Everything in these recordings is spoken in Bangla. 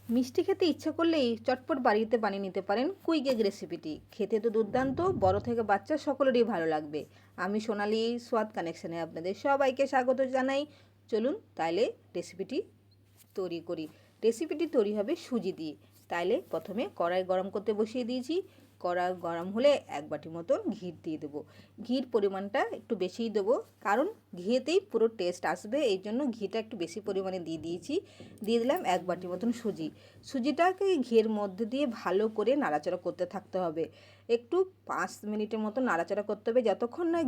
মিষ্টি খেতে ইচ্ছে করলেই চটপট বাড়িতে বানিয়ে নিতে পারেন কুইক এগ রেসিপিটি। খেতে তো দুর্দান্ত, বড় থেকে বাচ্চা সকলেরই ভালো লাগবে। আমি সোনালি স্বাদ কানেকশনে আপনাদের সবাইকে স্বাগত জানাই। চলুন তাইলে রেসিপিটি তৈরি করি। রেসিপিটি তৈরি হবে সুজি দিয়ে। তাইলে প্রথমে কড়াই গরম করতে বসিয়ে দিয়েছি। কড়াই গরম হলে 1 বাটি মতন ঘি দিয়ে দেবো। ঘির পরিমাণটা একটু বেশিই দেবো, কারণ ঘিতেই পুরো টেস্ট আসবে, এই জন্য ঘিটা একটু বেশি পরিমাণে দিয়ে দিয়েছি। দিয়ে দিলাম 1 বাটি মতন সুজি। সুজিটাকে ঘিয়ের মধ্যে দিয়ে ভালো করে নাড়াচাড়া করতে থাকতে হবে। একটু 5 মিনিটের মতো নাড়াচাড়া করতে হবে, যতক্ষণ না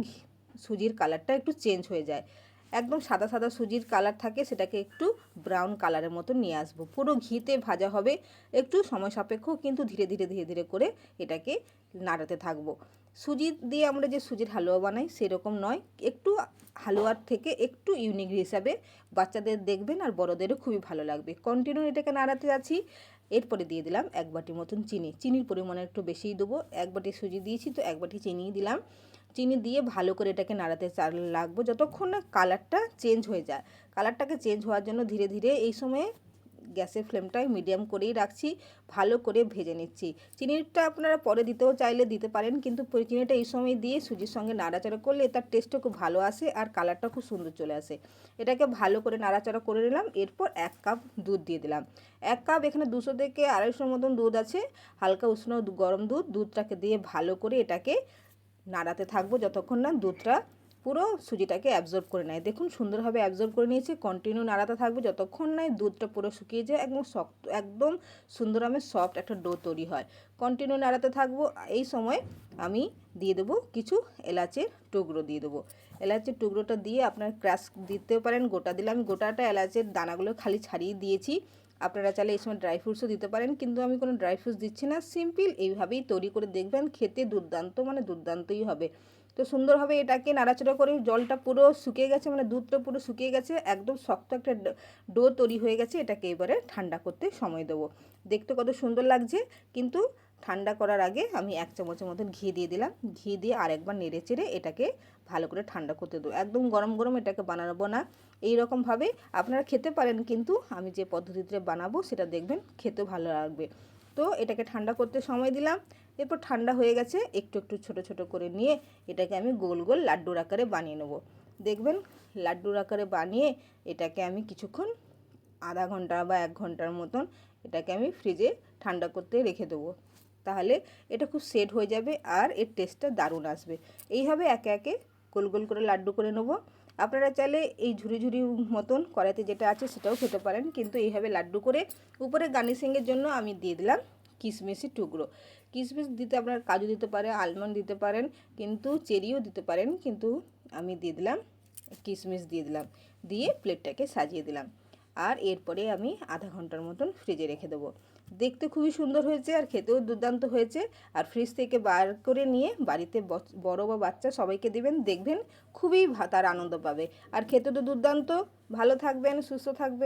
সুজির কালারটা একটু চেঞ্জ হয়ে যায়। একদম সাদা সাদা সুজির কালার থাকে, সেটাকে একটু ব্রাউন কালারের মতো নিয়ে আসবো। পুরো ঘিতে ভাজা হবে, একটু সময় সাপেক্ষ, কিন্তু ধীরে ধীরে ধীরে ধীরে করে এটাকে নাড়াতে থাকবো। সুজি দিয়ে আমরা যে সুজির হালুয়া বানাই সেরকম নয়, একটু হালুয়ার থেকে একটু ইউনিক হিসাবে বাচ্চাদের দেখবেন আর বড়োদেরও খুবই ভালো লাগবে। কন্টিনিউ এটাকে নাড়াতে যাচ্ছি। এরপরে দিয়ে দিলাম 1 বাটি মতন চিনি। চিনির পরিমাণ একটু বেশিই দেবো, 1 বাটি সুজি দিয়েছি তো 1 বাটি চিনি দিলাম। চিনি দিয়ে ভালো করে এটাকে নাড়াতে লাগবো যতক্ষণ না কালারটা চেঞ্জ হয়ে যায়। কালারটাকে চেঞ্জ হওয়ার জন্য ধীরে ধীরে এই সময়ে গ্যাসের ফ্লেমটাই মিডিয়াম করেই রাখছি, ভালো করে ভেজে নিচ্ছি। চিনিটা আপনারা পরে দিতেও চাইলে দিতে পারেন, কিন্তু চিনিটা এই সময় দিয়ে সুজির সঙ্গে নাড়াচাড়া করলে তার টেস্টটা খুব ভালো আসে আর কালারটা খুব সুন্দর চলে আসে। এটাকে ভালো করে নাড়াচাড়া করে নিলাম। এরপর 1 কাপ দুধ দিয়ে দিলাম। 1 কাপ, এখানে 200 থেকে 250 মতন দুধ আছে, হালকা উষ্ণ গরম দুধ। দুধটাকে দিয়ে ভালো করে এটাকে নাড়াতে থাকবো যতক্ষণ না দুধটা পুরো সুজিটাকে অ্যাবজর্ব করে নেয়। দেখুন সুন্দরভাবে অ্যাবজর্ব করে নিয়েছে। কন্টিনিউ নাড়াতে থাকবো যতক্ষণ না দুধটা পুরো শুকিয়ে যায়, একদম শক্ত, একদম সুন্দর আমি সফট একটা ডো তৈরি হয়। কন্টিনিউ নাড়াতে থাকবো। এই সময় আমি দিয়ে দেবো কিছু এলাচের টুকরো দিয়ে দেবো। এলাচের টুকরোটা দিয়ে আপনার ক্রাশ দিতেও পারেন, গোটা দিলে আমি গোটাটা এলাচের দানাগুলো খালি ছাড়িয়ে দিয়েছি। আপনারা চাইলে এই সময় ড্রাই ফ্রুটসও দিতে পারেন, কিন্তু আমি কোনো ড্রাই ফ্রুটস দিচ্ছি না। সিম্পল এইভাবেই তৈরি করে দেখবেন, খেতে দুর্দান্ত, মানে দুর্দান্তই হবে। তো সুন্দরভাবে এটাকে নাড়াচাড়া করে জলটা পুরো শুকিয়ে গেছে, মানে দুধটা পুরো শুকিয়ে গেছে, একদম শক্ত একটা ডো তৈরি হয়ে গেছে। এটাকে এবারে ঠান্ডা করতে সময় দেবো। দেখতে কত সুন্দর লাগছে, কিন্তু ঠান্ডা করার আগে আমি 1 চামচের মতন ঘি দিয়ে দিলাম। ঘি দিয়ে আরেকবার নেড়ে চেড়ে এটাকে ভালো করে ঠান্ডা করতে দেবো। একদম গরম গরম এটাকে বানাবো না, এই রকমভাবে আপনারা খেতে পারেন, কিন্তু আমি যে পদ্ধতিতে বানাবো সেটা দেখবেন খেতেও ভালো লাগবে। তো এটাকে ঠান্ডা করতে সময় দিলাম। এরপর ঠান্ডা হয়ে গেছে, একটু একটু ছোট ছোট করে নিয়ে এটাকে আমি গোল গোল লাড্ডুর আকারে বানিয়ে নেব। দেখবেন লাড্ডুর আকারে বানিয়ে এটাকে আমি কিছুক্ষণ, আধা ঘন্টা বা 1 ঘন্টার মতন এটাকে আমি ফ্রিজে ঠান্ডা করতে রেখে দেবো। তাহলে এটা খুব সেট হয়ে যাবে আর এর টেস্টটা দারুণ আসবে। এইভাবে একে একে গোল গোল করে লাড্ডু করে নেব। আপনারা চাইলে এই ঝুরি ঝুরি মতন কড়াইতে যেটা আছে সেটাও খেতে পারেন, কিন্তু এইভাবে লাড্ডু করে উপরে গার্নিশিংয়ের জন্য আমি দিয়ে দিলাম কিশমিশের টুকরো। কিশমিশ দিতে আপনারা কাজু দিতে পারেন, আলমন্ড দিতে পারেন, কিন্তু চেরিও দিতে পারেন, কিন্তু আমি দিয়ে দিলাম কিশমিশ দিয়ে দিলাম। দিয়ে প্লেটটাকে সাজিয়ে দিলাম। আর এরপরে আমি আধা ঘন্টার মতন ফ্রিজে রেখে দেবো। দেখতে খুবই সুন্দর হয়েছে আর খেতেও দুর্দান্ত হয়েছে। আর ফ্রিজ থেকে বার করে নিয়ে বাড়িতে বড় বা বাচ্চা সবাইকে দেবেন, দেখবেন খুবই তার আনন্দ পাবে। আর খেতে তো দুর্দান্ত। ভালো থাকবেন, সুস্থ থাকবেন।